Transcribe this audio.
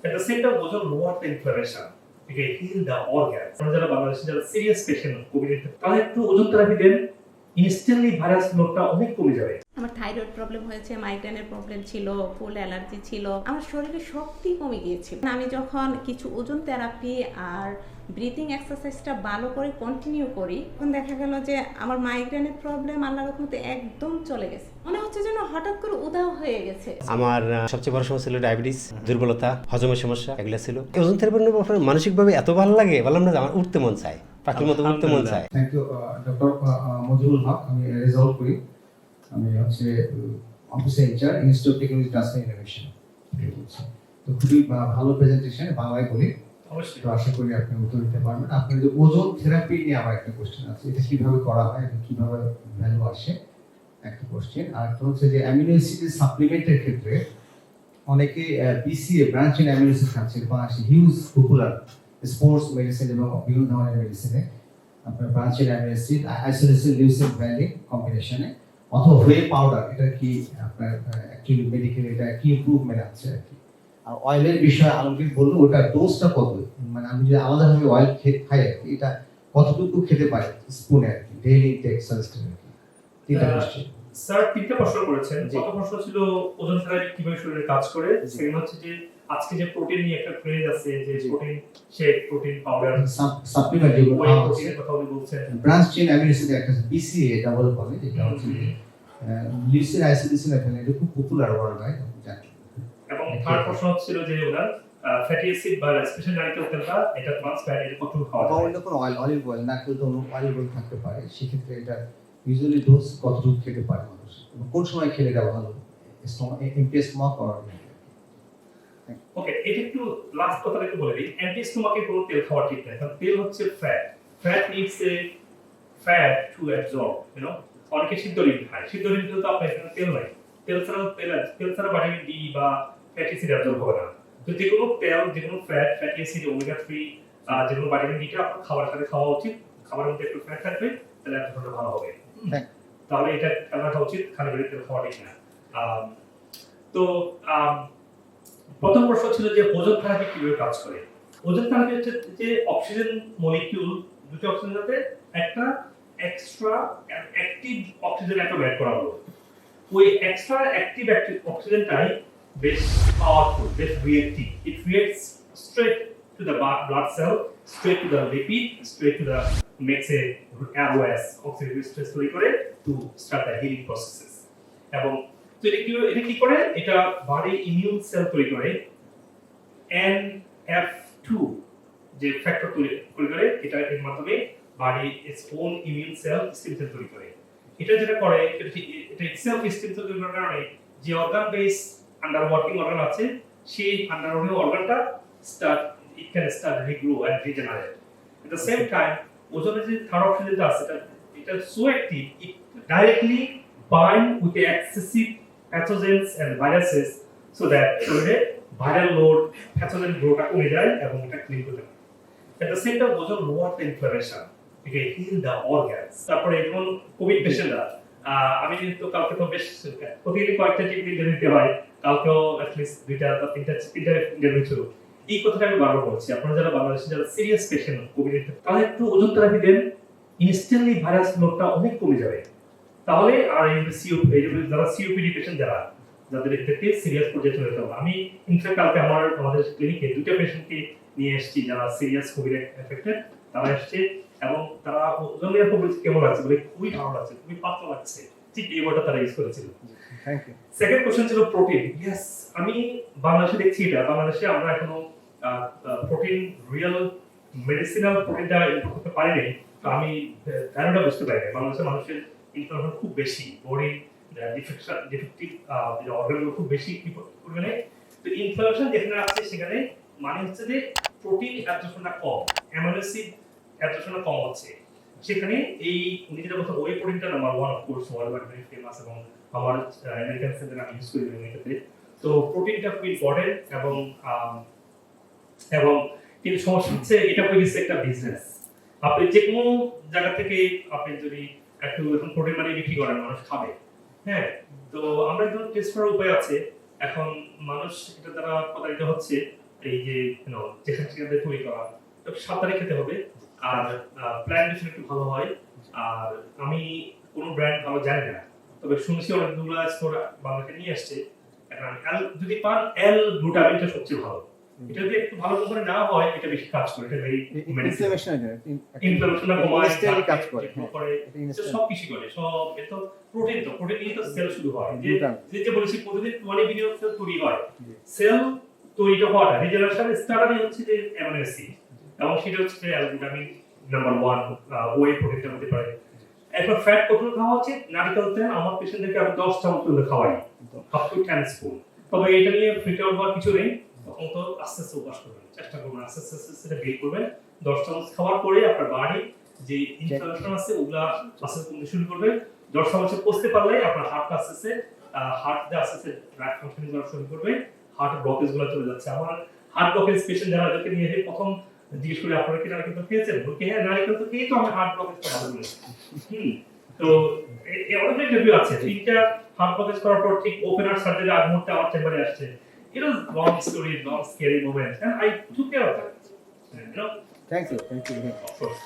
At the same time, ওজন lower the inflammation. You can heal the organs. আমরা যারা বাংলাদেশে যারা সিরিয়াস পেশেন্ট কোভিড তাহলে একটু ওজন থেরাপি দেন, ইনস্ট্যান্টলি ভাইরাস লোডটা অনেক কমে যাবে। আমার থাইরয়েড প্রবলেম হয়েছে, মাইগ্রেনের প্রবলেম ছিল, ফুল অ্যালার্জি ছিল, আমার শরীরে শক্তি কমে গিয়েছিল। আমি যখন কিছু ওজন থেরাপি আর ব্রিথিং এক্সারসাইজটা ভালো করে কন্টিনিউ করি, তখন দেখা গেল যে আমার মাইগ্রেনের প্রবলেম আল্লাহর রহমতে একদম চলে গেছে। মনে হচ্ছে যেন হঠাৎ করে উধাও হয়ে গেছে। আমার সবচেয়ে বড় সমস্যা ছিল ডায়াবেটিস, দুর্বলতা, হজমের সমস্যা, এগুলো ছিল। ওজন থেরাপির ব্যাপারে মানসিকভাবে এত ভালো লাগে, বললাম না, আমার উঠতে মন চায়, পাখির মতো উঠতে মন চায়। Thank you doctor Mojibul Haque. আমি রেজাল্ট করি, আমি হচ্ছে অফিসে in charge institute technology transfer innovation. তো খুবই ভালো প্রেজেন্টেশন, বাংলায় বলি, অবশ্যই। তো আশা করি আপনি উত্তর দিতে পারবেন। আপনার যে ওজন থেরাপি নিয়ে আমার একটা কোশ্চেন আছে, এটা কিভাবে করা হয় এবং কিভাবে ভ্যালু আসে, একটা কোশ্চেন। আর একটা হচ্ছে যে অ্যামিনো অ্যাসিড সাপ্লিমেন্টের ক্ষেত্রে অনেকে BCA branch in amino acid খাচ্ছে, বাংলাদেশে হিউজ পপুলার স্পোর্টস মেডিসিন এবং বিভিন্ন ধরনের মেডিসিনে আপনার branch in amino acid isoleucine leucine valine কম্বিনেশনে অথবা ওয়ে পাউডার, এটা কি আপনার অ্যাকচুয়ালি মেডিকেল এটা কি ইমপ্রুভমেন্ট আছে আর কি। আর অয়েলের বিষয়ে আলমগীর বললো ওটা ডোজটা কত, মানে আমি যদি আলাদাভাবে অয়েল খাই আর কি, এটা কতটুকু খেতে পারি স্পুনে আর কি, ডেইলি ইনটেক সাজেস্টেড আর কি। তিনটা কোশ্চেন স্যার, তিনটা প্রশ্ন করেছেন। জি। প্রথম প্রশ্ন ছিল ওজন থেরাপি কিভাবে শরীরে কাজ করে, সেকেন্ড হচ্ছে যে আজকে যে প্রোটিন নিয়ে একটা ক্রেজ আছে, যে protein shake, protein powder, supplement যেগুলো ওই খাওয়া হচ্ছে, প্রোটিনের কথা উনি বলছেন। ব্রাঞ্চ চেইন অ্যামিনো অ্যাসিড একটা বিসিএ ডাবল বলে, যেটা হচ্ছে লিউসিন আইসোলেসিন ভ্যালিন, এটা খুব পপুলার ওয়ার্ল্ড ওয়াইড জানি। এবং থার্ড প্রশ্ন হচ্ছিল যে ওনার ফ্যাটি অ্যাসিড বা স্পেশাল নারিকেল তেলটা, এটা ট্রান্স ফ্যাট, এটা কতটুকু খাওয়া বা যায়? অন্য কোনো অয়েল, অলিভ অয়েল না কেউ তো অলিভ অয়েল থাকতে পারে, সেক্ষেত্রে এটা ইউজুয়ালি ডোজ কতটুকু খেতে পারে মানুষ এবং কোন সময় খেলে দেওয়া ভালো, এমটি স্টমাক অর। ওকে, এটা একটু লাস্ট কথাটা একটু বলে দিই। অ্যান্টি স্টোমাকে কোনো তেল খাওয়া ঠিক না, কারণ তেল হচ্ছে fat. Fat needs a fat to absorb, অনেকে সিদ্ধ ডিম খায়, সিদ্ধ ডিম তো আপনার এখানে তেল নাই। তেল ছাড়া ভিটামিন ডি বা ফ্যাটি অ্যাসিড অ্যাবজর্ব হবে না। তো যে কোনো তেল, যে কোনো ফ্যাট, ফ্যাটি অ্যাসিড, ওমেগা 3, যে কোনো ভিটামিন ডিটা আপনার খাবারের সাথে খাওয়া উচিত। খাবারের মধ্যে একটু ফ্যাট থাকবে, তাহলে অ্যাবজর্বটা ভালো হবে। তাহলে এটা খেয়াল রাখা উচিত, খালি পেটে তেল খাওয়া ঠিক না। তো প্রথম প্রশ্ন ছিল যে ওজন থেরাপি কিভাবে কাজ করে। ওজন থেরাপি হচ্ছে যে অক্সিজেন মলিকিউল, দুটো অক্সিজেন সাথে একটা extra active oxygen atom add করা হলো। ওই এক্সট্রা অ্যাক্টিভ অক্সিজেনটাই বেশ পাওয়ারফুল, বেশ reactive. It reacts straight to the blood cell, straight to the lipid, straight to the makes a ROS, oxidative stress তৈরি করে to start the healing processes. এবং তো এটা কি করে, এটা বডি ইমিউন সেল তৈরি করে, NF2 যে ফ্যাক্টর তৈরি করে, এটা এর মাধ্যমে body its own immune cell stem cell তৈরি করে। এটা যেটা করে, এটা সেলফ স্টিম সেল তৈরি করার কারণে যে organ base under working organ আছে, সেই আন্ডার ওয়ার্কিং অর্গানটা it can start regrow and regenerate. At the same time ওজনের যে থার্ড অক্সিজেনটা আছে, এটা so active, it directly bind with the excessive pathogens and viruses so that শরীরে viral load, pathogen growthটা কমে যায় এবং এটা ক্লিন করে দেয়। At the same time, ওজন lower the inflammation, it can heal the organs. তারপরে এখন কোভিড পেশেন্টরা, আমি তো কালকে তো বেশ প্রতিদিন কয়েকটা টিভি ইন্টারভিউ দিতে হয়, কালকেও অ্যাটলিস্ট দুইটা বা তিনটা ইন্টারভিউ ছিল। এই কথাটা আমি বারবার বলছি, আপনারা যারা বাংলাদেশে যারা সিরিয়াস পেশেন্ট কোভিড, তাহলে একটু ওজন থেরাপি দেন, ইনস্ট্যান্টলি ভাইরাস লোডটা অনেক কমে যাবে। তাহলে আর এই যারা সিওপিডি পেশেন্ট, যাদের থেকে সিরিয়াস পর্যায়ে চলে যেতে হবে। আমি ইনফ্যাক্ট কালকে আমাদের ক্লিনিকে দুটো পেশেন্টকে নিয়ে এসেছি যারা সিরিয়াস কোভিড এফেক্টেড, তারা এসেছে এবং তারা ওজনের কেমন লাগছে বলে খুবই ভালো লাগছে, খুবই পাতলা লাগছে, ঠিক এই ওয়ার্ডটা তারা ইউজ করেছিল। Thank you. সেকেন্ড কোশ্চেন ছিল প্রোটিন। ইয়েস, আমি বাংলাদেশে দেখছি এটা, বাংলাদেশে আমরা এখনো প্রোটিন, রিয়েল মেডিসিনাল প্রোটিনটা ইনপুট করতে পারিনি। তো আমি ধারণা বুঝতে পারি বাংলাদেশের মানুষের ইনফ্লামেশন খুব বেশি, বডি ডিফেক্টিভ অর্গানগুলো খুব বেশি পরিমাণে। তো ইনফ্লামেশন যেখানে আছে সেখানে মানে হচ্ছে যে প্রোটিন অ্যাবজর্পশনটা কম, অ্যামিনো অ্যাসিড অ্যাবজর্পশনটা কম হচ্ছে। সেখানে এই উনি যেটা বলছেন ওই প্রোটিনটা number 1 of course worldwide very famous, এবং আমার আমেরিকান সেন্টারে আমি ইউজ করি এটাতে। তো প্রোটিনটা খুব ইম্পর্টেন্ট এবং এবং কিন্তু সমস্যা হচ্ছে এটা হয়ে গেছে একটা বিজনেস। আপনি যে কোনো জায়গা থেকে আপনি যদি একটু এখন প্রোটিন মানে বিক্রি করেন, মানুষ খাবে। হ্যাঁ, তো আমরা একদম টেস্ট করার উপায় আছে। এখন মানুষ এটা দ্বারা প্রতারিত হচ্ছে, এই যে যেখান থেকে তৈরি করা একটু সাবধানে খেতে হবে। আর ব্র্যান্ড একটু ভালো হয়। আর আমি কোন ব্র্যান্ড ভালো জানি না, তবে শুনছি অনেকগুলো স্টোর বাংলাদেশে নিয়ে আসছে। এখন যদি পান এল গ্লুটামিনটা সবচেয়ে ভালো। এটা যদি একটু ভালো করে না হয় এটা বেশি কাজ করে। এটা ভেরি ইনফ্লামেশনটা কমায়, কাজ করে, সব কিছু করে। সব এত প্রোটিন নিয়ে তো সেল শুরু হয়। যে বলেছি প্রতিদিন 20 বিলিয়ন সেল তৈরি হয়। সেল তৈরিটা হওয়াটা রিজেনারেশন স্টার্টারই হচ্ছে যে অ্যামিনো অ্যাসিড, এবং সেটা হচ্ছে অ্যালবুমিন নাম্বার 1 ওয়ে প্রোটিনটা হতে পারে। এখন ফ্যাট কতটুকু খাওয়া উচিত? নারকেল তেল আমার পেশেন্টদেরকে আমি 10 চামচ করে খাওয়াই, আপ টু 10 স্পুন। তবে এটা নিয়ে ফ্রিক আউট হওয়ার কিছু নেই, তখন তো আস্তে আস্তে অভ্যাস করবেন, চেষ্টা করবেন আস্তে আস্তে সেটা বের করবেন। 10 চামচ খাওয়ার পরে আপনার বাড়ি যে ইনফ্লামেশন আছে ওগুলা আস্তে আস্তে কমতে শুরু করবে। 10 চামচে পৌঁছতে পারলে আপনার হার্টটা আস্তে আস্তে আস্তে আস্তে রাইট ফাংশনিং করা শুরু করবে, হার্ট ব্লকেজ গুলো চলে যাচ্ছে। আমার হার্ট ব্লকেজ পেশেন্ট যারা এদেরকে নিয়ে প্রথম জিজ্ঞেস করে আপনারা কি নারকেল তেল খেয়েছেন? বলকে হ্যাঁ নারকেল তেল খেয়েই তো আমি হার্ট ব্লকেজটা ভালো করেছি। তো অনেক রিভিউ আছে, 3টা হার্ট ব্লকেজ করার পর ঠিক ওপেনার সার্জারি আগ মুহূর্তে আমার চেম্বারে আসছে। It was long story, long scary moment, and I took care of it. Thank you. Of course.